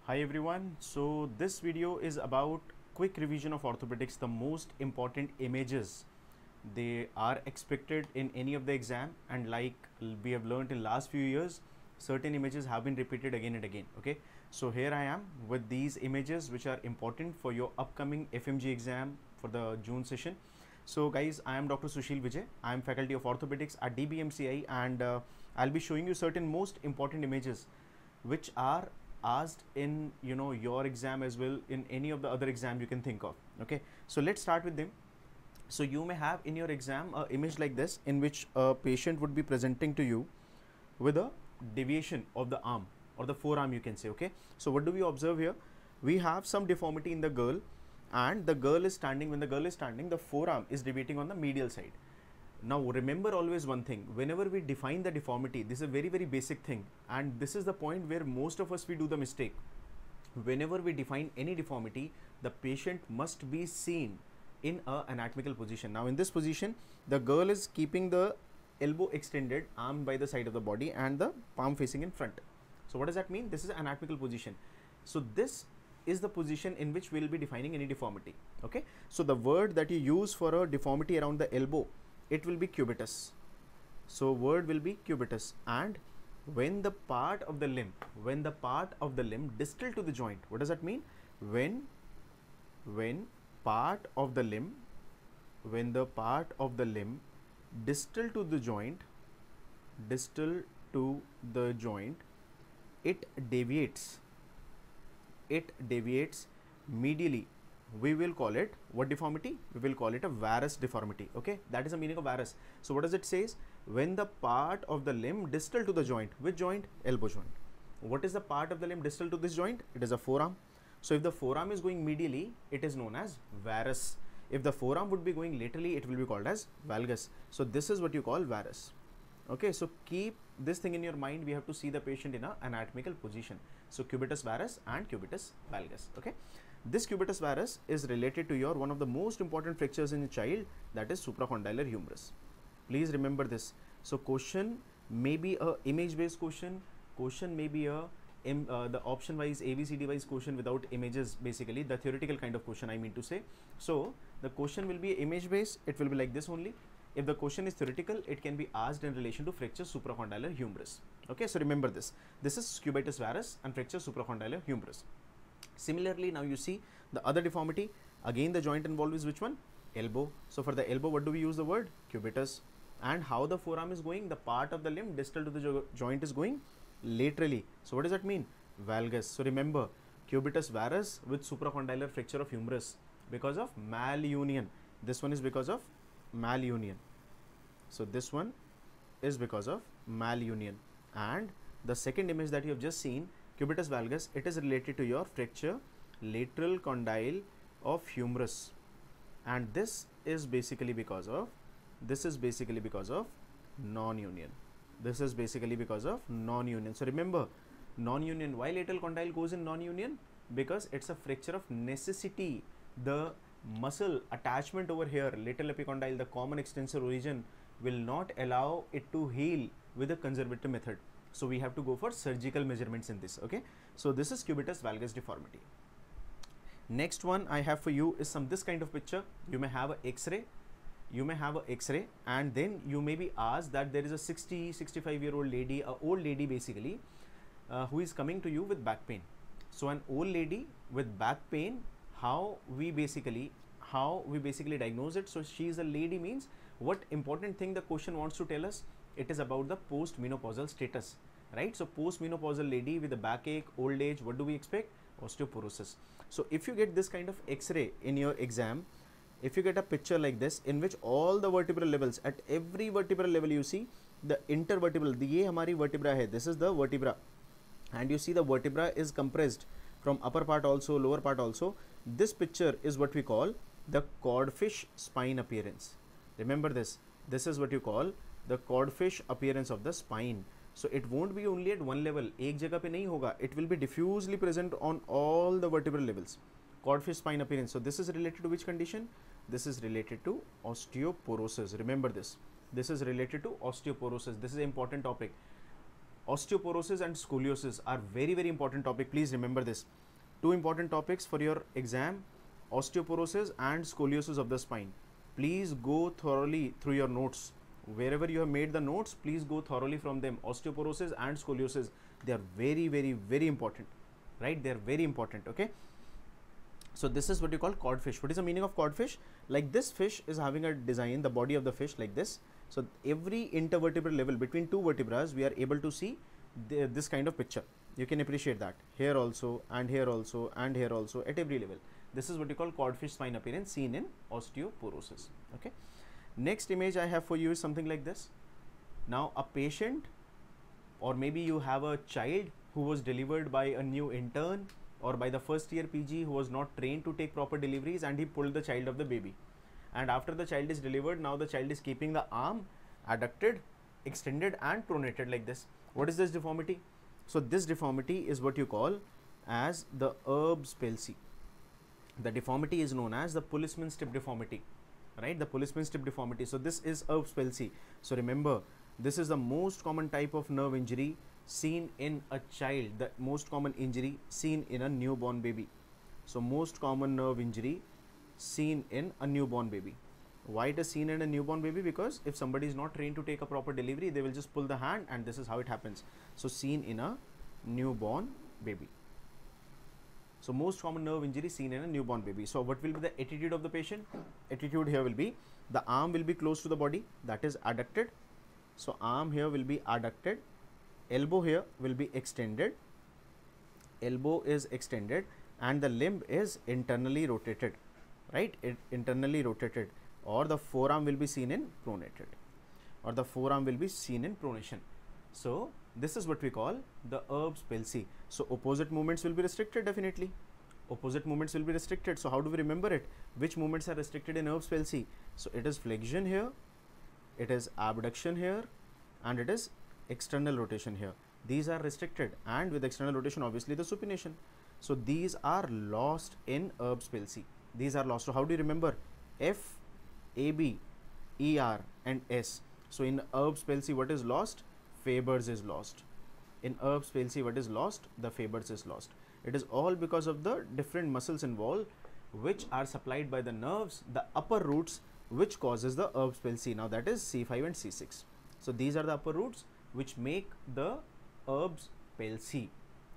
Hi everyone, so this video is about quick revision of orthopedics, the most important images. They are expected in any of the exam, and like we have learned in last few years, certain images have been repeated again and again. Okay, so here I am with these images which are important for your upcoming FMG exam for the June session. So guys, I am Dr. Sushil Vijay. I am faculty of orthopedics at DBMCI, and I'll be showing you certain most important images which are asked in your exam as well, in any of the other exam you can think of. Okay, so let's start with them. So you may have in your exam a image like this, in which a patient would be presenting to you with a deviation of the arm or the forearm, you can say. Okay, so what do we observe here? We have some deformity in the girl, and the girl is standing. When the girl is standing, the forearm is deviating on the medial side. Now remember always one thing, whenever we define the deformity, this is a very basic thing, and this is the point where most of us we do the mistake. Whenever we define any deformity, the patient must be seen in a anatomical position. Now in this position, the girl is keeping the elbow extended, arm by the side of the body, and the palm facing in front. So what does that mean? This is an anatomical position. So this is the position in which we will be defining any deformity. Okay, so the word that you use for a deformity around the elbow, it will be cubitus. So word will be cubitus. And when the part of the limb distal to the joint, what does that mean? When part of the limb distal to the joint, it deviates medially, we will call it what deformity? We will call it a varus deformity. Okay, that is the meaning of varus. So what does it says? When the part of the limb distal to the joint, which joint? Elbow joint. What is the part of the limb distal to this joint? It is a forearm. So if the forearm is going medially, it is known as varus. If the forearm would be going laterally, it will be called as valgus. So this is what you call varus. Okay, so keep this thing in your mind. We have to see the patient in a anatomical position. So cubitus varus and cubitus valgus. Okay, this cubitus varus is related to your one of the most important fractures in a child, that is supracondylar humerus. Please remember this. So question may be a image based question may be a the option wise ABCD wise question without images, basically the theoretical kind of question I mean to say. So the question will be image based, it will be like this only. If the question is theoretical, it can be asked in relation to fracture supracondylar humerus. Okay, so remember this. This is cubitus varus and fracture supracondylar humerus. Similarly, now you see the other deformity. Again, the joint involved is which one? Elbow. So for the elbow, what do we use the word? Cubitus. And how the forearm is going? The part of the limb distal to the joint is going laterally. So what does that mean? Valgus. So remember, cubitus varus with supracondylar fracture of humerus because of malunion. This one is because of malunion. So this one is because of malunion. And the second image that you have just seen, cubitus valgus, it is related to your fracture lateral condyle of humerus, and this is basically because of non-union. So remember, non-union. Why lateral condyle goes in non-union? Because it's a fracture of necessity. The muscle attachment over here, lateral epicondyle, the common extensor origin, will not allow it to heal with a conservative method. So we have to go for surgical measurements in this. Okay, so this is cubitus valgus deformity. Next one I have for you is this kind of picture. You may have an X-ray. And then you may be asked that there is a 65-year-old lady, a old lady basically, who is coming to you with back pain. So an old lady with back pain, how we basically diagnose it? So she is a lady means what important thing the question wants to tell us? It is about the post-menopausal status, right? So post-menopausal lady with a backache, old age, what do we expect? Osteoporosis. So if you get this kind of X-ray in your exam, if you get a picture like this in which all the vertebral levels, at every vertebral level you see the intervertebral, ये हमारी vertebra है, this is the vertebra, and you see the vertebra is compressed from upper part also, lower part also. This picture is what we call the codfish spine appearance. Remember this. This is what you call the codfish appearance of the spine. So it won't be only at one level, एक जगह पे नहीं होगा. It will be diffusely present on all the vertebral levels. Codfish spine appearance. So this is related to which condition? This is related to osteoporosis. Remember this. This is related to osteoporosis. This is an important topic. Osteoporosis and scoliosis are very, very important topic. Please remember this. Two important topics for your exam: osteoporosis and scoliosis of the spine. Please go thoroughly through your notes. Wherever you have made the notes, please go thoroughly from them. Osteoporosis and scoliosis, they are very, very, very important, right? They are very important. Okay. So this is what you call codfish. What is the meaning of codfish? Like this fish is having a design, the body of the fish like this. So every intervertebral level between two vertebrae, we are able to see this kind of picture. You can appreciate that here also, and here also, and here also, at every level. This is what you call codfish spine appearance seen in osteoporosis. Okay. Next image I have for you is something like this. Now a patient, or maybe you have a child who was delivered by a new intern or by the first year PG who was not trained to take proper deliveries, and he pulled the child of the baby. And after the child is delivered, now the child is keeping the arm adducted, extended and pronated like this. What is this deformity? So this deformity is what you call as the Erb's palsy. The deformity is known as the policeman's tip deformity, right? The policeman's tip deformity. So this is Erb's palsy. So remember, this is the most common type of nerve injury seen in a child, the most common injury seen in a newborn baby. So most common nerve injury seen in a newborn baby. Why it is seen in a newborn baby? Because if somebody is not trained to take a proper delivery, they will just pull the hand, and this is how it happens. So seen in a newborn baby. So most common nerve injury seen in a newborn baby. So what will be the attitude of the patient? Attitude here will be, the arm will be close to the body, that is adducted. So arm here will be adducted, elbow here will be extended, elbow is extended, and the limb is internally rotated, right? It internally rotated, or the forearm will be seen in pronated, or the forearm will be seen in pronation. So this is what we call the Erb's palsy. So opposite movements will be restricted, definitely. Opposite movements will be restricted. So how do we remember it? Which movements are restricted in Erb's palsy? So it is flexion here, it is abduction here, and it is external rotation here. These are restricted, and with external rotation, obviously the supination. So these are lost in Erb's palsy. These are lost. So how do you remember? F, AB, ER and S. So in Erb's palsy, what is lost? Fabers is lost. In Erb's palsy, what is lost? The Fabers is lost. It is all because of the different muscles involved, which are supplied by the nerves, the upper roots, which causes the Erb's palsy. Now that is C5 and C6. So these are the upper roots which make the Erb's palsy.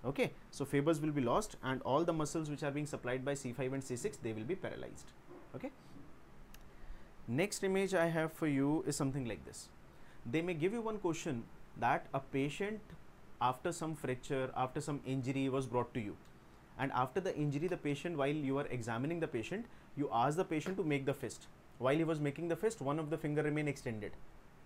Okay, so Fabers will be lost, and all the muscles which are being supplied by C5 and C6, they will be paralyzed. Okay. Next image I have for you is something like this. They may give you one question that a patient after some fracture, after some injury was brought to you, and after the injury, the patient, while you are examining the patient, you ask the patient to make the fist. While he was making the fist, one of the finger remain extended,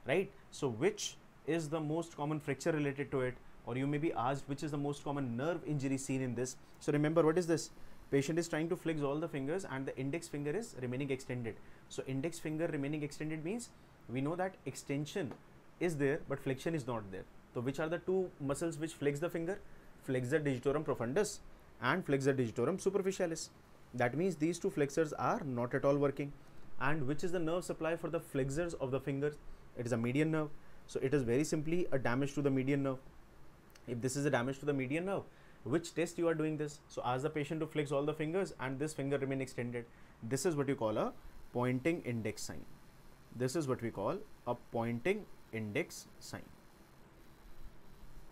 right? So which is the most common fracture related to it? Or you may be asked which is the most common nerve injury seen in this. So remember, what is this? Patient is trying to flex all the fingers, and the index finger is remaining extended. So index finger remaining extended means we know that extension is there, but flexion is not there. So which are the two muscles which flex the finger? Flexor digitorum profundus and flexor digitorum superficialis. That means these two flexors are not at all working. And which is the nerve supply for the flexors of the fingers? It is a median nerve. So it is very simply a damage to the median nerve. If this is a damage to the median nerve, which test you are doing this? So ask the patient to flex all the fingers, and this finger remain extended. This is what you call a pointing index sign. This is what we call a pointing index sign.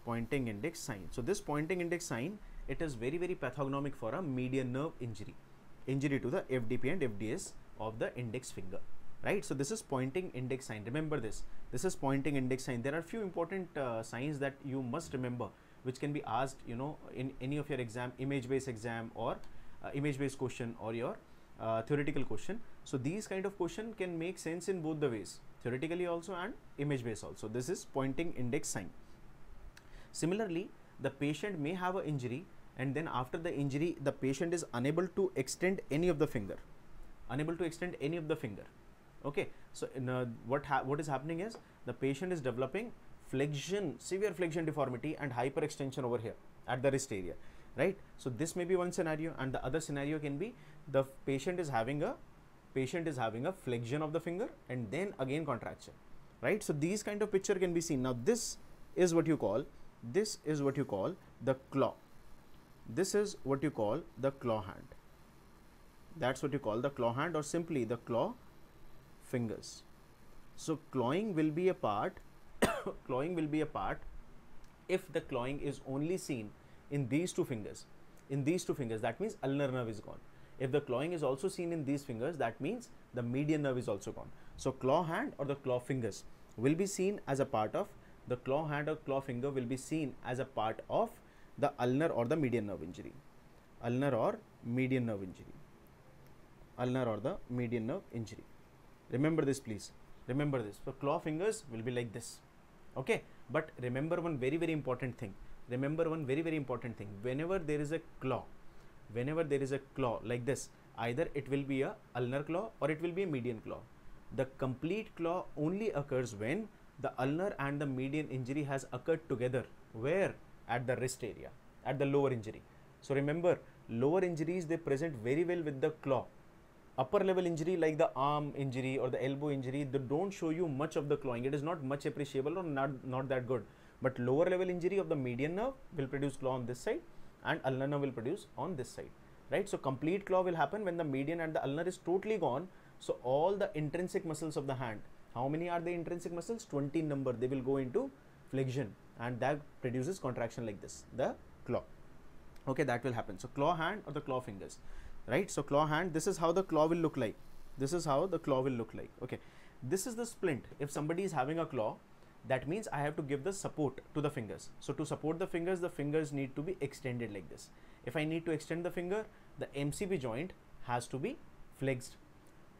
Pointing index sign. So this pointing index sign, it is very, very pathognomic for a median nerve injury to the FDP and FDS of the index finger, right? So this is pointing index sign. Remember this. This is pointing index sign. There are few important signs that you must remember, which can be asked, you know, in any of your exam, image-based exam, or image-based question, or your theoretical question. So these kind of question can make sense in both the ways, theoretically also and image-based also. This is pointing index sign. Similarly, the patient may have an injury, and then after the injury, the patient is unable to extend any of the finger. Okay, so what is happening is the patient is developing flexion, severe flexion deformity and hyperextension over here at the wrist area, right? So this may be one scenario, and the other scenario can be the patient is having a flexion of the finger and then again contraction, right? So these kind of picture can be seen. Now this is what you call this is what you call the claw. This is what you call the claw hand. That's what you call the claw hand, or simply the claw fingers. So clawing will be a part clawing will be a part if the clawing is only seen in these two fingers. In these two fingers, that means ulnar nerve is gone. If the clawing is also seen in these fingers, that means the median nerve is also gone. So claw hand or the claw fingers will be seen as a part of the claw hand, or claw finger will be seen as a part of the ulnar or the median nerve injury. Ulnar or median nerve injury. Ulnar or the median nerve injury. Remember this, please. Remember this. So claw fingers will be like this. Okay, but remember one very important thing. Remember one very important thing. Whenever there is a claw like this, either it will be a ulnar claw or it will be a median claw. The complete claw only occurs when the ulnar and the median injury has occurred together. Where? At the wrist area, at the lower injury. So remember, lower injuries, they present very well with the claw. Upper level injury like the arm injury or the elbow injury, they don't show you much of the clawing. It is not much appreciable or not that good. But lower level injury of the median nerve will produce claw on this side, and ulnar nerve will produce on this side, right? So complete claw will happen when the median and the ulnar is totally gone. So all the intrinsic muscles of the hand, how many are the intrinsic muscles? 20 number. They will go into flexion, and that produces contraction like this, the claw. Okay, that will happen. So claw hand or the claw fingers, right? So claw hand, this is how the claw will look like. This is how the claw will look like. Okay, this is the splint. If somebody is having a claw, that means I have to give the support to the fingers. So to support the fingers need to be extended like this. If I need to extend the finger, the MCP joint has to be flexed.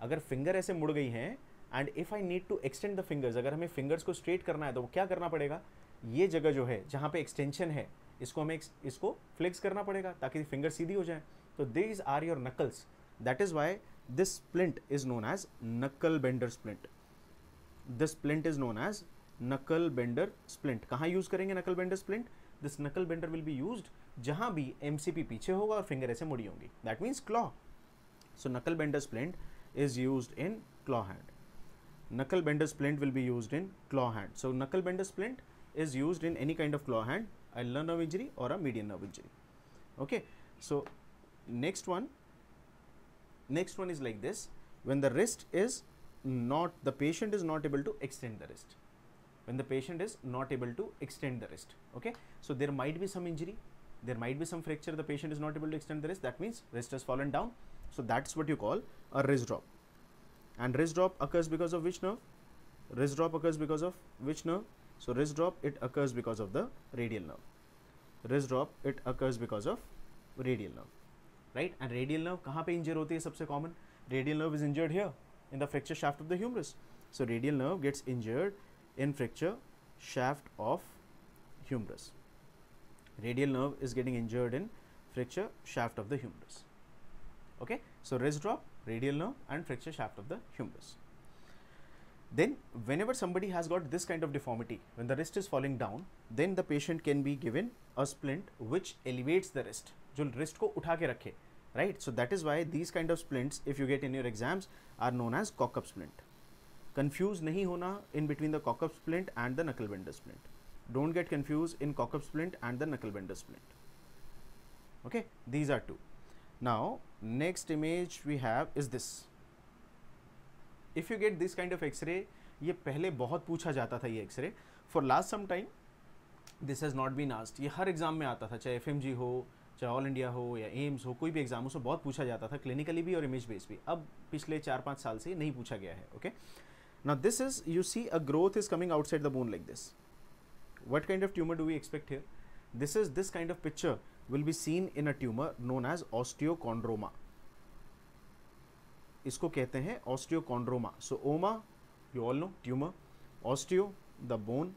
अगर finger ऐसे मुड़ गई हैं, and if I need to extend the fingers, अगर हमें fingers को straight करना है तो क्या करना पड़ेगा? ये जगह जो है जहाँ पे एक्सटेंशन है, इसको हमें इसको फ्लेक्स करना पड़ेगा ताकि फिंगर सीधी हो जाए. तो these are your knuckles. That is why this splint is known as knuckle bender splint. This splint is known as knuckle bender splint. कहाँ यूज करेंगे knuckle bender splint? This knuckle bender will be used जहाँ भी MCP पीछे होगा और finger ऐसे मुड़ी होंगी. That means claw. So knuckle bender splint is used in claw hand. Knuckle bender splint will be used in claw hand. So knuckle bender splint is used in any kind of claw hand, ulnar nerve injury or a median nerve injury. Okay. So next one is like this. When the wrist is not, the patient is not able to extend the wrist. When the patient is not able to extend the wrist. Okay. So there might be some injury, there might be some fracture, the patient is not able to extend the wrist. That means wrist has fallen down. So that's what you call a wrist drop. And wrist drop occurs because of which nerve? Wrist drop occurs because of which nerve? So wrist drop, it occurs because of the radial nerve. Wrist drop, it occurs because of radial nerve, right? And radial nerve कहाँ पे injure होती है सबसे common? Radial nerve is injured here in the fracture shaft of the humerus. So radial nerve gets injured in fracture shaft of humerus. Radial nerve is getting injured in fracture shaft of the humerus. Okay, so wrist drop, radial nerve and fracture shaft of the humerus. Then whenever somebody has got this kind of deformity, when the wrist is falling down, then the patient can be given a splint which elevates the wrist, जो wrist को उठा के रखे, right? So that is why these kind of splints, if you get in your exams, are known as cock-up splint. Confuse नहीं होना in between the cock-up splint and the knuckle bender splint. Don't get confused in cock-up splint and the knuckle bender splint. Okay, these are two. Now next image we have is this. If you get this kind of X-ray, ये पहले बहुत पूछा जाता था ये X-ray. For last some time, this has not been asked. ये हर exam में आता था, चाहे FMG हो, चाहे ऑल इंडिया हो या एम्स हो, कोई भी एग्जाम हो, बहुत पूछा जाता था, क्लिनिकली भी और इमेज बेस भी. अब पिछले 4-5 साल से नहीं पूछा गया है. Okay, now this is, you see a growth is coming outside the bone like this. What kind of tumor do we expect here? This kind of picture will be seen in a tumor known as osteochondroma. इसको कहते हैं osteochondroma. So oma, you all know, tumor. Osteo, the bone,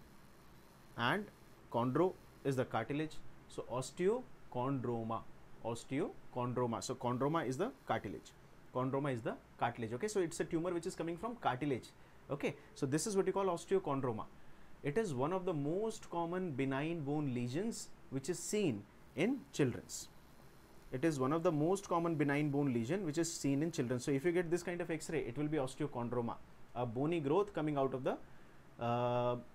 and chondro is the cartilage. So osteochondroma. Osteochondroma. So chondroma is the cartilage. Chondroma is the cartilage. Okay, so it's a tumor which is coming from cartilage. Okay, so this is what you call osteochondroma. It is one of the most common benign bone lesions which is seen in children's. It is one of the most common benign bone lesion which is seen in children. So if you get this kind of X-ray, it will be osteochondroma, a bony growth coming out of the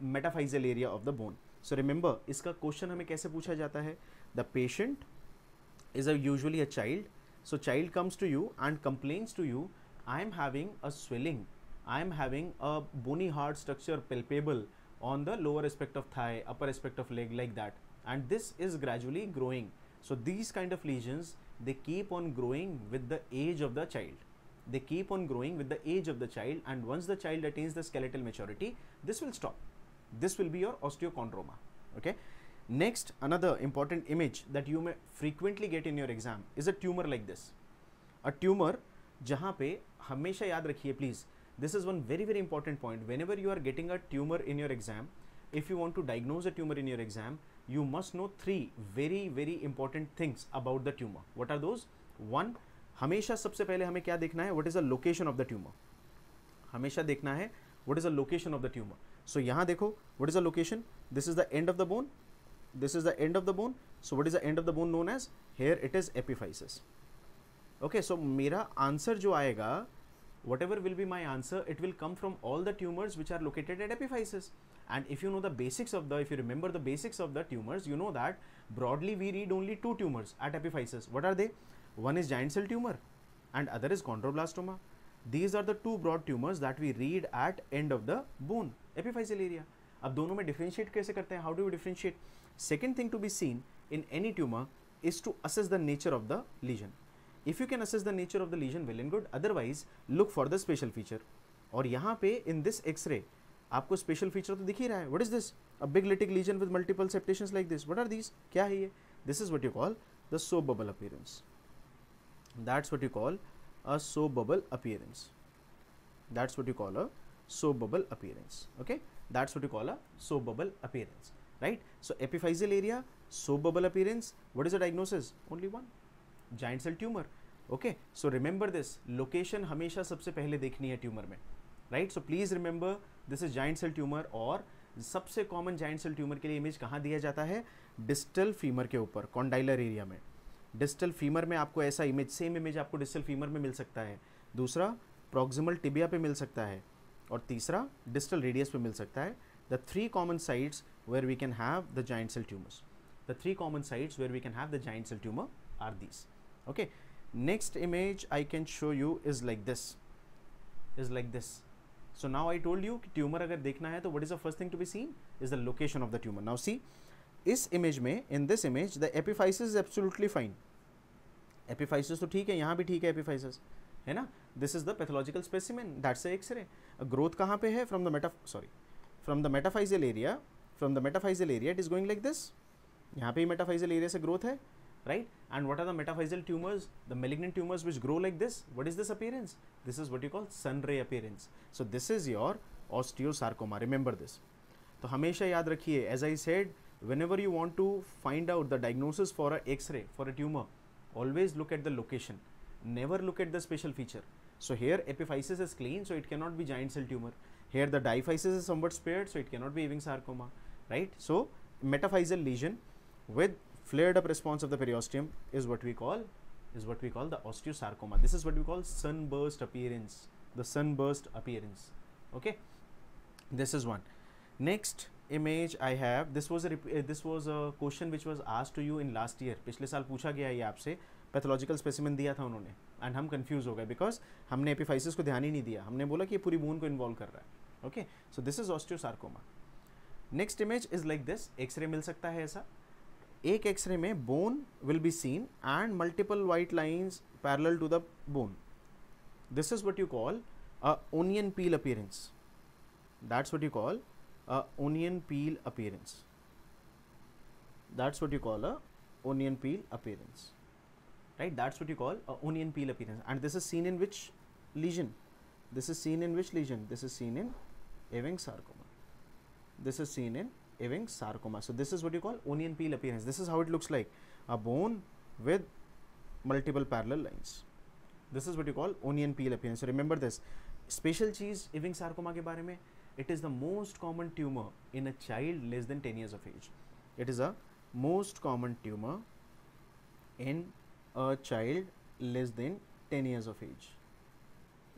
metaphyseal area of the bone. So remember, इसका question हमें कैसे पूछा जाता है? The patient is usually a child. So child comes to you and complains to you, I am having a swelling, I am having a bony hard structure palpable on the lower aspect of thigh, upper aspect of leg, like that, and this is gradually growing. So these kind of lesions, they keep on growing with the age of the child. They keep on growing with the age of the child, and once the child attains the skeletal maturity, this will stop. This will be your osteochondroma. Okay. Next, another important image that you may frequently get in your exam is a tumor like this. A tumor, जहाँ पे हमेशा याद रखिए please, this is one very very important point. Whenever you are getting a tumor in your exam, if you want to diagnose a tumor in your exam, you must know three very very important things about the tumor. What are those? One, हमेशा सबसे पहले हमें क्या देखना है? What is the location of the tumor? हमेशा देखना है what is the location of the tumor. So यहाँ देखो, what is the location? This is the end of the bone. This is the end of the bone. So what is the end of the bone known as? Here it is epiphysis. Okay, so मेरा answer जो आएगा, whatever will be my answer, it will come from all the tumors which are located at epiphysis. And if you know the basics of the, if you remember the basics of the tumors, you know that broadly we read only two tumors at epiphysis. What are they? One is giant cell tumor and other is chondroblastoma. These are the two broad tumors that we read at end of the bone, epiphyseal area. अब दोनों में differentiate कैसे करते हैं? How do we differentiate? Second thing to be seen in any tumor is to assess the nature of the lesion. If you can assess the nature of the lesion, well and good. Otherwise, look for the special feature. और यहाँ पे in this X-ray आपको special feature तो दिख ही रहा है. What is this? A big lytic lesion with multiple septations like this. What are these? क्या है ये? This is what you call the soap bubble appearance. That's what you call a soap bubble appearance. That's what you call a soap bubble appearance. Okay? That's what you call a soap bubble appearance. Right? So epiphyseal area, soap bubble appearance. What is the diagnosis? Only one, giant cell tumor. Okay, so remember this, location हमेशा सबसे पहले देखनी है tumour में. Right? So please remember this is giant cell tumor. और सबसे common giant cell tumor के लिए इमेज कहाँ दिया जाता है? डिस्टल फीमर के ऊपर, कॉन्डाइलर एरिया में. डिस्टल फीमर में आपको ऐसा इमेज, सेम इमेज आपको डिस्टल फीमर में मिल सकता है. दूसरा प्रॉक्सिमल टिबिया पे मिल सकता है, और तीसरा डिस्टल रेडियस पे मिल सकता है. The three common sites where we can have the giant cell tumors. The three common sites where we can have the giant cell tumor are these. Okay. Next image I can show you is like this. Is like this. So now I told you कि tumor अगर देखना है तो what is the first thing to be seen? Is the location of the tumor. Now see, इस image में, in this image, the epiphysis is absolutely fine. Epiphysis तो ठीक है, यहाँ भी ठीक है epiphysis, है ना? This is the pathological specimen. That's the X-ray. Growth कहाँ पे है? From the metaphyseal area. From the metaphyseal area it is going like this. यहाँ पे ही metaphyseal area से growth है, right? And what are the metaphyseal tumors? The malignant tumors which grow like this. What is this appearance? This is what you call sun ray appearance. So this is your osteosarcoma. Remember this. तो हमेशा याद रखिए, as I said, whenever you want to find out the diagnosis for a X-ray for a tumor, always look at the location. Never look at the special feature. So here epiphysis is clean, so it cannot be giant cell tumor. Here the diaphysis is somewhat spared, so it cannot be Ewing sarcoma, right? So metaphyseal lesion with flared up response of the periosteum is what we call the osteosarcoma. This is what we call sunburst appearance. The sunburst appearance. Okay, this is one. Next image I have. This was a question which was asked to you in last year. पिछले साल पूछा गया ये आपसे. Pathological specimen दिया था उन्होंने, and हम कंफ्यूज हो गए बिकॉज हमने एपिफाइसिस को ध्यान ही नहीं दिया. हमने बोला कि ये पूरी बोन को इन्वॉल्व कर रहा है. Okay, so this is osteosarcoma. Next image is like this. X ray मिल सकता है ऐसा. एक एक्सरे में bone will be seen and multiple white lines parallel to the bone. This is what you call a onion peel appearance. That's what you call a onion peel appearance. That's what you call a onion peel appearance. Right, that's what you call a onion peel appearance. And this is seen in which lesion? This is seen in which lesion? This is seen in Ewing sarcoma. This is seen in Ewing sarcoma. So this is what you call onion peel appearance. This is how it looks like. A bone with multiple parallel lines. This is what you call onion peel appearance. So remember this. Special चीज Ewing sarcoma के बारे में, it is the most common tumor in a child less than 10 years of age. It is a most common tumor in a child less than 10 years of age.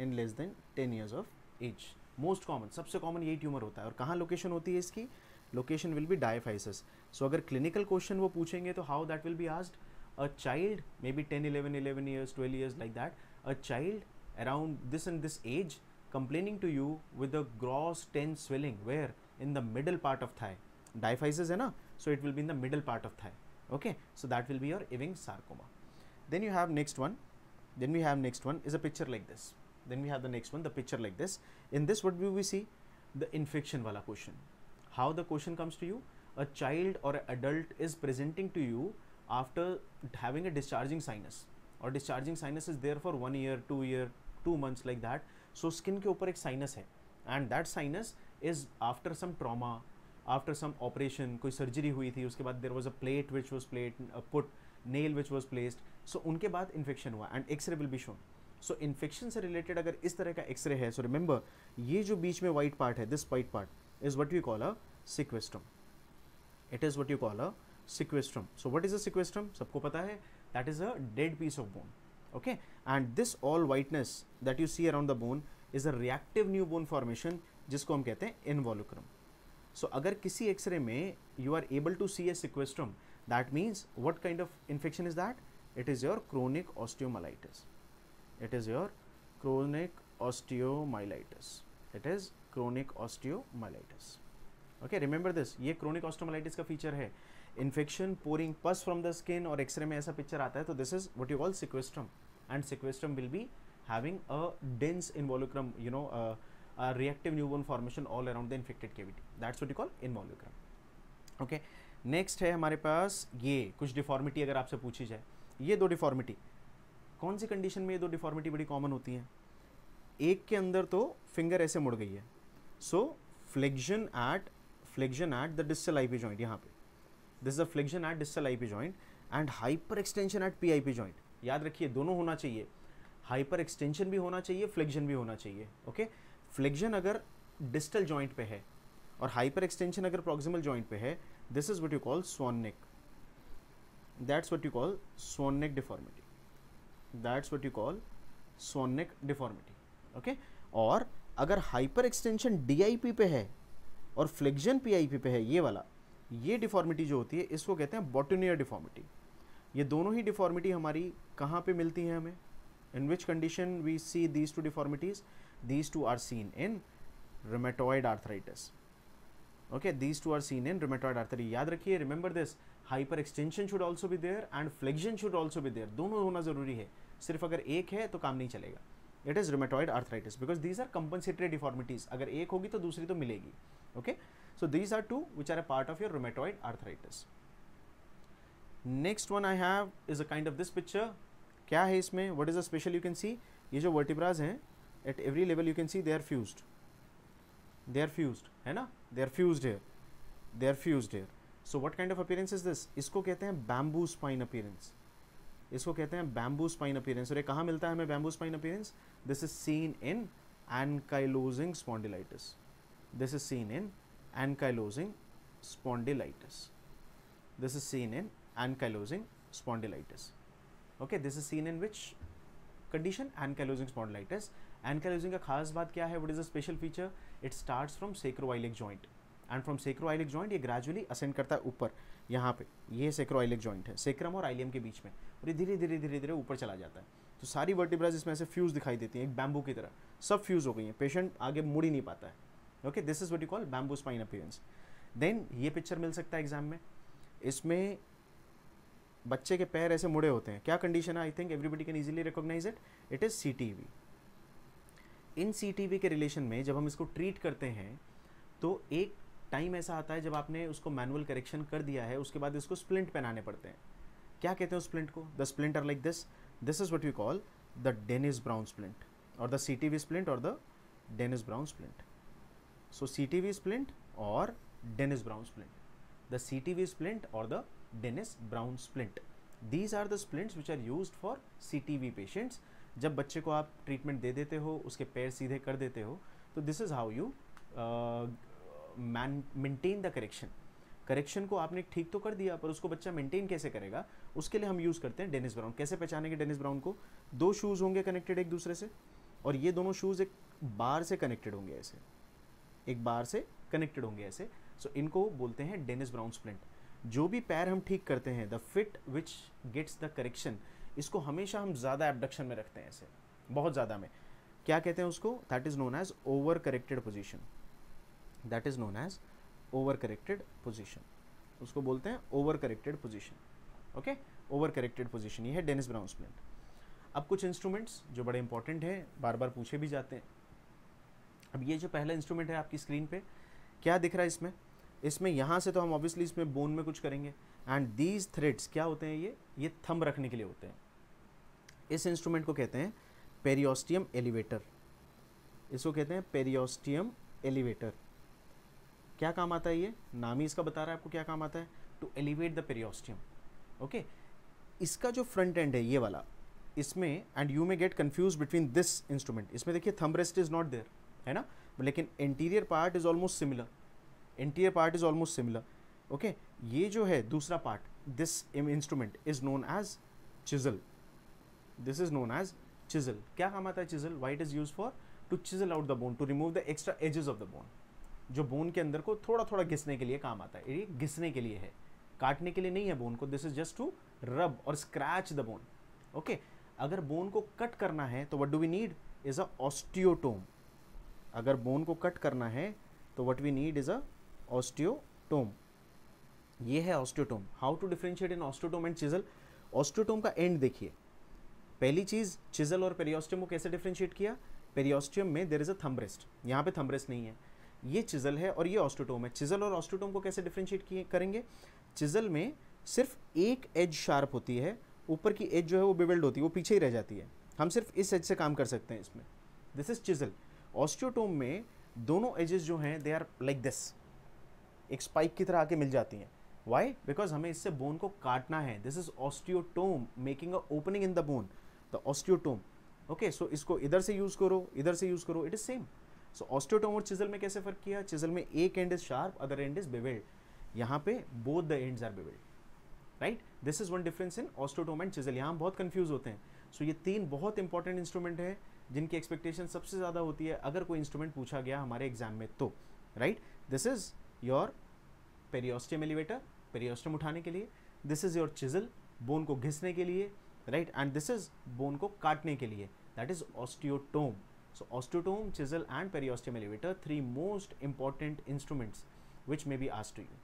In less than 10 years of age. Most common, सबसे common यही tumour होता है. और कहाँ location होती है इसकी? Location will be diaphysis. So अगर क्लिनिकल क्वेश्चन वो पूछेंगे तो how that will be asked. A child may be 10 11 years 12 years like that, a child around this and this age complaining to you with a gross tense swelling where in the middle part of thigh. Diaphysis है ना, so it will be in the middle part of thigh. Okay, so that will be your Ewing's sarcoma. Then you have next one. Then we have next one is a picture like this. Then we have the next one, the picture like this. In this, what do we see? The infection wala question. How the question comes to you? A child or an adult is presenting to you after having a discharging sinus, or discharging sinus is there for 1 year, 2 year, 2 months like that. So skin के ऊपर एक sinus है, and that sinus is after some trauma, after some operation, कोई surgery हुई थी, उसके बाद there was a plate which was put, nail which was placed. So उनके बाद infection हुआ and X-ray will be shown. So infection से related अगर इस तरह का X-ray है, so remember ये जो बीच में white part है, this white part is what we call a sequestrum. It is what you call a sequestrum. So what is a sequestrum? सबको पता है, that is a dead piece of bone. Okay, and this all whiteness that you see around the bone is a reactive new bone formation जिसको हम कहते हैं involucrum. So अगर किसी x ray में you are able to see a sequestrum, that means what kind of infection is that? It is your chronic osteomyelitis. It is your chronic osteomyelitis. It is chronic osteomyelitis. Okay, remember this. ये chronic osteomyelitis का feature है. Infection pouring pus from the skin और x ray में ऐसा picture आता है, तो this is what you call sequestrum, and sequestrum will be having a dense involucrum, you know, a reactive new bone formation all around the infected cavity. That's what you call involucrum. Okay, next है हमारे पास ये कुछ deformity. अगर आपसे पूछी जाए ये दो डिफॉर्मिटी, कौन सी कंडीशन में ये दो डिफॉर्मिटी बड़ी कॉमन होती हैं? एक के अंदर तो फिंगर ऐसे मुड़ गई है, so flexion at the distal IP joint, यहाँ पे this is a flexion at distal IP joint and hyperextension at PIP joint. याद रखिए दोनों होना चाहिए, हाइपर एक्सटेंशन भी होना चाहिए, फ्लेक्शन भी होना चाहिए. ओके, फ्लेक्शन अगर डिस्टल जॉइंट पे है और हाइपर एक्सटेंशन अगर प्रॉक्सिमल जॉइंट पे है, this is what you call swan neck. That's what you call swan neck deformity. That's what you call swan neck deformity. Okay, और अगर हाइपर एक्सटेंशन डीआईपी पे है और फ्लेक्शन पीआईपी पे है, ये वाला, ये डिफॉर्मिटी जो होती है इसको कहते हैं बॉटोनियर डिफॉर्मिटी. ये दोनों ही डिफॉर्मिटी हमारी कहाँ पे मिलती हैं हमें? In which condition we see these two deformities? These two are seen in rheumatoid arthritis. Okay, these two are seen in rheumatoid arthritis. याद रखिए, remember this, hyper extension should also be there and flexion should also be there. दोनों होना जरूरी है, सिर्फ अगर एक है तो काम नहीं चलेगा. It is rheumatoid arthritis because these are compensatory deformities. अगर एक होगी तो दूसरी तो मिलेगी. Okay, so these are two which are a part of your rheumatoid arthritis. Next one I have is a kind of this picture. क्या है इसमें? What is the special you can see? ये जो vertebrae हैं, at every level you can see they are fused. They are fused, है ना? They are fused here. They are fused here. So what kind of appearance is this? इसको कहते हैं bamboo spine appearance. इसको कहते हैं bamboo spine appearance. और ये कहाँ मिलता है हमें bamboo spine appearance? This is seen in ankylosing spondylitis. This is seen in ankylosing spondylitis. This is seen in ankylosing spondylitis. Okay, this is seen in which condition? Ankylosing spondylitis. Ankylosing का खास बात क्या है? What is the special feature? It starts from sacroiliac joint and from sacroiliac joint ये gradually ascend करता है ऊपर. यहाँ पे ये sacroiliac joint है, sacrum और ilium के बीच में, और ये धीरे धीरे ऊपर चला जाता है. तो सारी वर्टिब्रास इसमें ऐसे फ्यूज दिखाई देती हैं, एक बैम्बू की तरह सब फ्यूज हो गई हैं, पेशेंट आगे मुड़ ही नहीं पाता है. Okay, this is what you call bamboo spine appearance. Then ये पिक्चर मिल सकता है एग्जाम में. इसमें बच्चे के पैर ऐसे मुड़े होते हैं. क्या कंडीशन है? I think everybody can easily recognise it. It is CTV. In CTV के रिलेशन में जब हम इसको ट्रीट करते हैं तो एक टाइम ऐसा आता है जब आपने उसको मैनुअल करेक्शन कर दिया है, उसके बाद इसको स्प्लिंट पहनाने पड़ते हैं. क्या कहते हैं उस स्प्लिंट को? The splint are like this. This is what we call the Denis Browne splint और द CTV स्प्लिंट और the Denis Browne splint. So CTV splint और Denis Browne splint. The CTV splint और the Denis Browne splint. These are the splints which are used for CTV patients. जब बच्चे को आप treatment दे देते हो, उसके पैर सीधे कर देते हो, तो this is how you maintain the correction. Correction को आपने ठीक तो कर दिया, पर उसको बच्चा मेंटेन कैसे करेगा, उसके लिए हम यूज़ करते हैं डेनिस ब्राउन. कैसे पहचानेंगे डेनिस ब्राउन को? दो शूज़ होंगे कनेक्टेड एक दूसरे से, और ये दोनों शूज़ एक बार से कनेक्टेड होंगे ऐसे, एक बार से कनेक्टेड होंगे ऐसे. सो इनको बोलते हैं डेनिस ब्राउन स्प्लिंट। जो भी पैर हम ठीक करते हैं, the fit which gets the correction, इसको हमेशा हम ज़्यादा एबडक्शन में रखते हैं, ऐसे बहुत ज़्यादा में। क्या कहते हैं उसको? That is known as over corrected position, that is known as over corrected position, उसको बोलते हैं over corrected position. Okay, over corrected position, ये है डेनिस ब्राउन स्प्लिंट। अब कुछ इंस्ट्रूमेंट्स जो बड़े इंपॉर्टेंट हैं, बार बार पूछे भी जाते हैं। अब ये जो पहला इंस्ट्रूमेंट है आपकी स्क्रीन पे, क्या दिख रहा है इसमें? इसमें यहाँ से तो हम ऑब्वियसली इसमें बोन में कुछ करेंगे, एंड दीज थ्रेड्स क्या होते हैं? ये थंब रखने के लिए होते हैं। इस इंस्ट्रूमेंट को कहते हैं पेरियोस्टियम एलिवेटर, इसको कहते हैं पेरियोस्टियम एलिवेटर। क्या काम आता है ये? नाम ही इसका बता रहा है आपको क्या काम आता है, to elevate the periosteum. Okay, इसका जो फ्रंट एंड है ये वाला, इसमें, and you may get confuse between this instrument, इसमें देखिए thumb rest is not there, है ना, लेकिन interior part is almost similar, interior part is almost similar. Okay, ये जो है दूसरा part, this instrument is known as chisel, this is known as chisel. क्या काम आता है chisel? Why it is use for? To chisel out the bone, to remove the extra edges of the bone. जो bone के अंदर को थोड़ा थोड़ा घिसने के लिए काम आता है, ये घिसने के लिए है, काटने के लिए नहीं है बोन को। This is just to rub और स्क्रैच द बोन। ओके, अगर बोन को कट करना है तो what do we need? Is a osteotome. अगर बोन को कट करना है तो what we need is a osteotome. ये है osteotome. How to differentiate in osteotome and chisel? Osteotome का एंड देखिए, पहली चीज चिजल और पेरियोस्टियम को कैसे डिफरेंशिएट किया? पेरियोस्टियम में there is a thumb rest, यहाँ पे थंब रेस्ट नहीं है, ये चिजल है और ये ऑस्टियोटोम है। चिजल और ऑस्टियोटोम को कैसे डिफरेंशिएट करेंगे? चिजल में सिर्फ एक एज शार्प होती है, ऊपर की एज जो है वो बिवेल्ड होती है, वो पीछे ही रह जाती है, हम सिर्फ इस एज से काम कर सकते हैं इसमें। This is chisel. ऑस्टियोटोम में दोनों एजेस जो हैं दे आर लाइक दिस, एक स्पाइक की तरह आके मिल जाती हैं। वाई? बिकॉज हमें इससे बोन को काटना है। This is osteotome making a opening in the bone, the osteotome. Okay, so इसको इधर से यूज करो, इधर से यूज करो, it is same. So osteotome और चिजल में कैसे फर्क किया? चिजल में एक end is sharp, other end is bevelled, यहाँ पे both the ends are bevelled, right? This is one difference in osteotome and chisel. यहाँ हम बहुत कंफ्यूज होते हैं। सो ये तीन बहुत इंपॉर्टेंट इंस्ट्रूमेंट है जिनकी एक्सपेक्टेशन सबसे ज़्यादा होती है अगर कोई इंस्ट्रूमेंट पूछा गया हमारे एग्जाम में तो, right? This is your periosteum elevator, periosteum उठाने के लिए। This is your chisel, bone को घिसने के लिए, राइट? एंड दिस इज बोन को काटने के लिए, that is osteotome. So osteotome, chisel and periosteum elevator, three most important instruments which may be asked to you.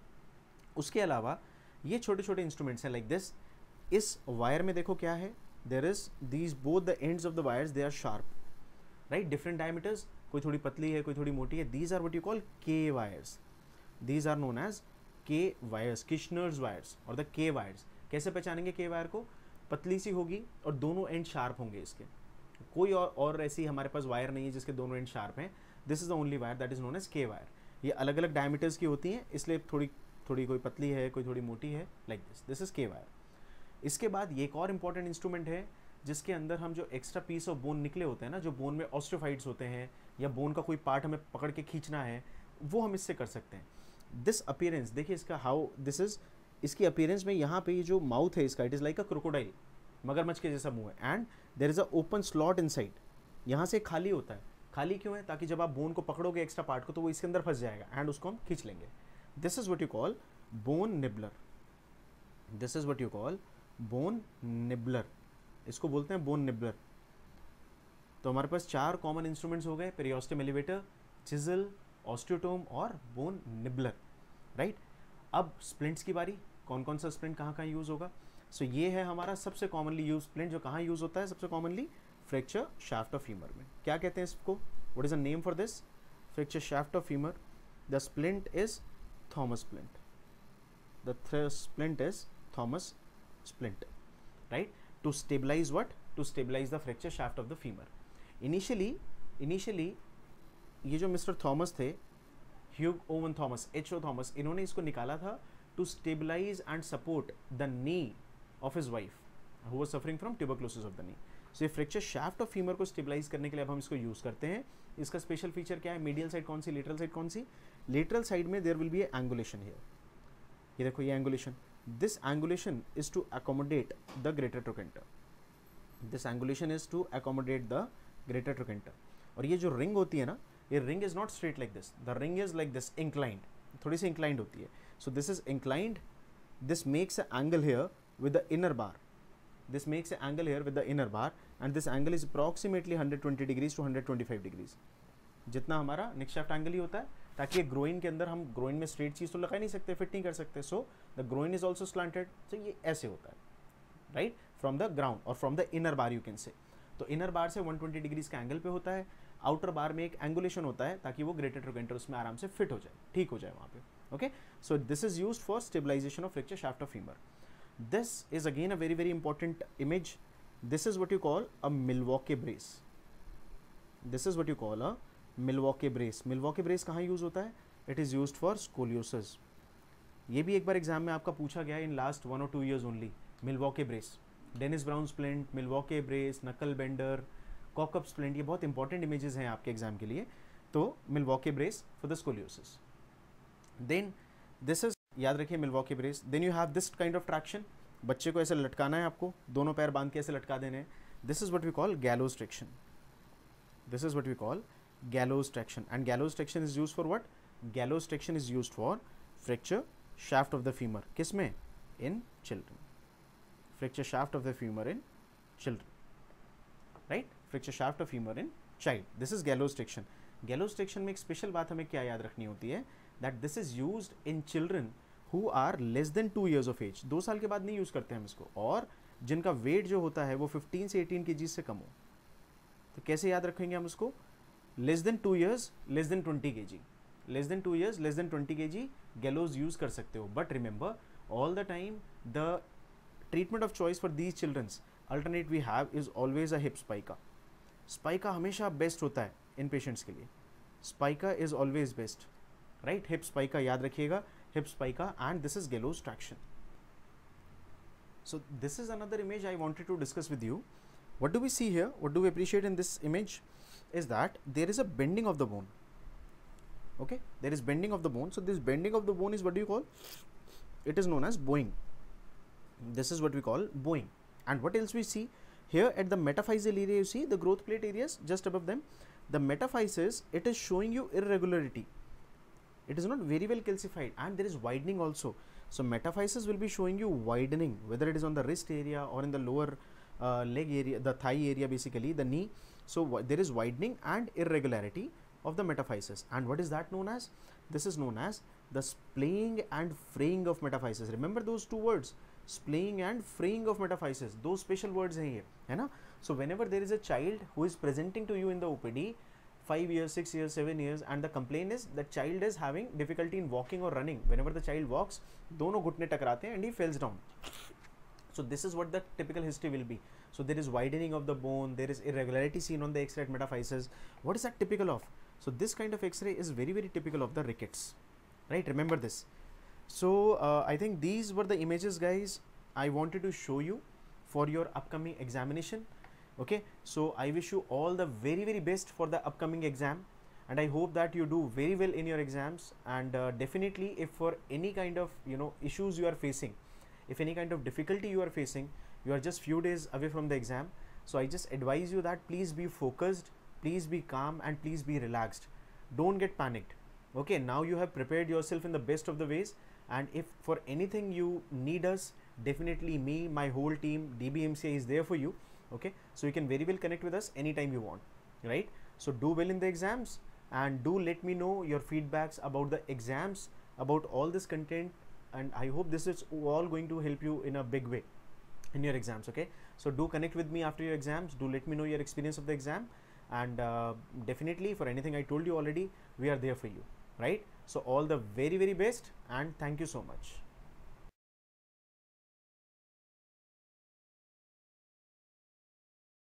उसके अलावा ये छोटे छोटे इंस्ट्रूमेंट्स हैं लाइक दिस। इस वायर में देखो क्या है, there is these both the ends of the wires they are sharp, right? Different diameters, कोई थोड़ी पतली है, कोई थोड़ी मोटी है। These are what you call K wires, these are known as K wires, Kirschner's wires और द के वायर्स। कैसे पहचानेंगे के वायर को? पतली सी होगी और दोनों एंड शार्प होंगे इसके। कोई और ऐसी हमारे पास वायर नहीं है जिसके दोनों एंड शार्प हैं। This is the only wire that is known as K wire. ये अलग अलग डायमीटर्स की होती हैं, इसलिए थोड़ी थोड़ी कोई पतली है, कोई थोड़ी मोटी है, लाइक दिस। दिस इज के वायर। इसके बाद ये एक और इंपॉर्टेंट इंस्ट्रूमेंट है जिसके अंदर हम जो एक्स्ट्रा पीस ऑफ बोन निकले होते हैं ना, जो बोन में ऑस्टियोफाइट्स होते हैं या बोन का कोई पार्ट हमें पकड़ के खींचना है, वो हम इससे कर सकते हैं। दिस अपीयरेंस देखिए इसका, हाउ दिस इज, इसकी अपीयरेंस में यहाँ पे ये जो माउथ है इसका, it is like a crocodile, मगरमच्छ के जैसा मुंह है, and there is a open slot inside. यहाँ से खाली होता है। खाली क्यों है? ताकि जब आप बोन को पकड़ोगे एक्स्ट्रा पार्ट को तो वो इसके अंदर फंस जाएगा एंड उसको हम खींच लेंगे। This is what you call bone nibbler, this is what you call bone nibbler, इसको बोलते हैं बोन निबलर। तो हमारे पास चार कॉमन इंस्ट्रूमेंट्स हो गए, पेरियोस्टियम एलिवेटर, चिजल, ऑस्टियोटोम और बोन निबलर, राइट? अब स्प्लिंट्स की बारी, कौन कौन सा स्प्लिंट कहाँ कहाँ यूज़ होगा? सो ये है हमारा सबसे कॉमनली यूज स्प्लिंट, जो कहाँ यूज़ होता है सबसे commonly? Fracture shaft of femur में। क्या कहते हैं इसको? What is a name for this? Fracture shaft of femur. The splint is Thomas splint, the splint is Thomas splint, right? To stabilize what? To stabilize the fracture shaft of the femur. Initially ये जो mister Thomas थे, Hugh Owen Thomas, H.O. Thomas, इन्होंने इसको निकाला था to stabilize and support the knee of his wife who was suffering from tuberculosis of the knee. So ये fracture shaft of femur को stabilise करने के लिए अब हम इसको यूज करते हैं। इसका स्पेशल फीचर क्या है? मीडियल साइड कौन सी, लेटरल साइड कौन सी? लेटरल साइड में there will be a angulation here. ये देखो ये angulation, this angulation is to accommodate the greater trochanter, this angulation is to accommodate the greater trochanter. और ये जो रिंग होती है ना, ये ring is not straight like this, the ring is like this, inclined, थोड़ी सी इंक्लाइंड होती है. So this is inclined, this makes a angle here with the inner bar, this makes an angle here with the inner bar and this angle is approximately 120 degrees to 125 degrees. जितना हमारा नेक shaft angle ही होता है, ताकि ये groin के अंदर, हम groin में स्ट्रेट चीज़ तो लगा नहीं सकते, फिट नहीं कर सकते, so the groin is also slanted. तो ये ऐसे होता है, राइट, फ्रॉम द ग्राउंड और from the inner bar you can say. तो इनर बार से 120 डिग्रीज का एंगल पे होता है, आउटर बार में एक एंगुलेशन होता है ताकि वो ग्रेटर ट्रोगेंटर उसमें आराम से फिट हो जाए, ठीक हो जाए वहाँ पे. Okay, so this is used for stabilization of fracture shaft of femur. This is again a very important image. This is what you call a Milwaukee brace. This is what you call a Milwaukee brace. Milwaukee brace कहाँ use होता है? It is used for scoliosis. ये भी एक बार exam में आपका पूछा गया in last 1 or 2 years only. Milwaukee brace, Dennis Brown splint, Milwaukee brace, knuckle bender, cock up splint, ये बहुत इंपॉर्टेंट इमेजेस हैं आपके एग्जाम के लिए. तो Milwaukee brace for the scoliosis. Then this is, याद रखिए Milwaukee brace. Then you have this kind of traction, बच्चे को ऐसे लटकाना है आपको, दोनों पैर बांध के ऐसे लटका देने हैं. This is what we call gallows traction. This is what we call gallows traction. And gallows traction is used for what? Gallows traction is used for fracture shaft of the femur. किस में? In children. Fracture shaft of the femur in children, right, fracture shaft of femur in child. This is gallows traction. Gallows traction में एक special बात हमें क्या याद रखनी होती है, that this is used in children who are less than 2 years of age. 2 साल के बाद नहीं यूज़ करते हम इसको, और जिनका वेट जो होता है वो 15 से 18 kg से कम हो. तो कैसे याद रखेंगे हम उसको? Less than 2 years, less than 20 kg, less than 2 years, less than 20 kg gallows use कर सकते हो. But remember all the time the treatment of choice for these childrens alternate we have is always a hip spica. Spica हमेशा best होता है in patients के लिए. Spica is always best, right. Hip spica याद रखिएगा, hip spica, and this is gallows traction. So this is another image I wanted to discuss with you. What do we see here? What do we appreciate in this image is that there is a bending of the bone. Okay, there is bending of the bone. So this bending of the bone is what do you call? It is known as bowing. This is what we call bowing. And what else we see here at the metaphyseal area? You see the growth plate areas just above them. The metaphysis, it is showing you irregularity. It is not very well calcified, and there is widening also. So metaphysis will be showing you widening, whether it is on the wrist area or in the lower leg area, the thigh area, basically the knee. So there is widening and irregularity of the metaphysis. And what is that known as? This is known as the splaying and fraying of metaphysis. Remember those two words, splaying and fraying of metaphysis. Those special words हैं ये, है ना? So whenever there is a child who is presenting to you in the OPD, 5 years, 6 years, 7 years, and the complaint is the child is having difficulty in walking or running. Whenever the child walks, दोनों घुटने टकराते हैं and he falls down. So this is what the typical history will be. So there is widening of the bone, there is irregularity seen on the X-ray metaphysis. What is that typical of? So this kind of X-ray is very typical of the rickets, right? Remember this. So I think these were the images, guys, I wanted to show you for your upcoming examination. Okay, so I wish you all the very best for the upcoming exam, and I hope that you do very well in your exams. And definitely, if for any kind of issues you are facing, if any kind of difficulty you are facing, you are just few days away from the exam. So I just advise you that please be focused, please be calm, and please be relaxed. Don't get panicked. Okay, now you have prepared yourself in the best of the ways, and if for anything you need us, definitely me, my whole team, DBMCI is there for you. Okay, so you can very well connect with us anytime you want, right? So do well in the exams, and do let me know your feedbacks about the exams, about all this content, and I hope this is all going to help you in a big way in your exams. Okay, so do connect with me after your exams. Do let me know your experience of the exam, and definitely for anything I told you already, we are there for you, right? So all the very best, and thank you so much.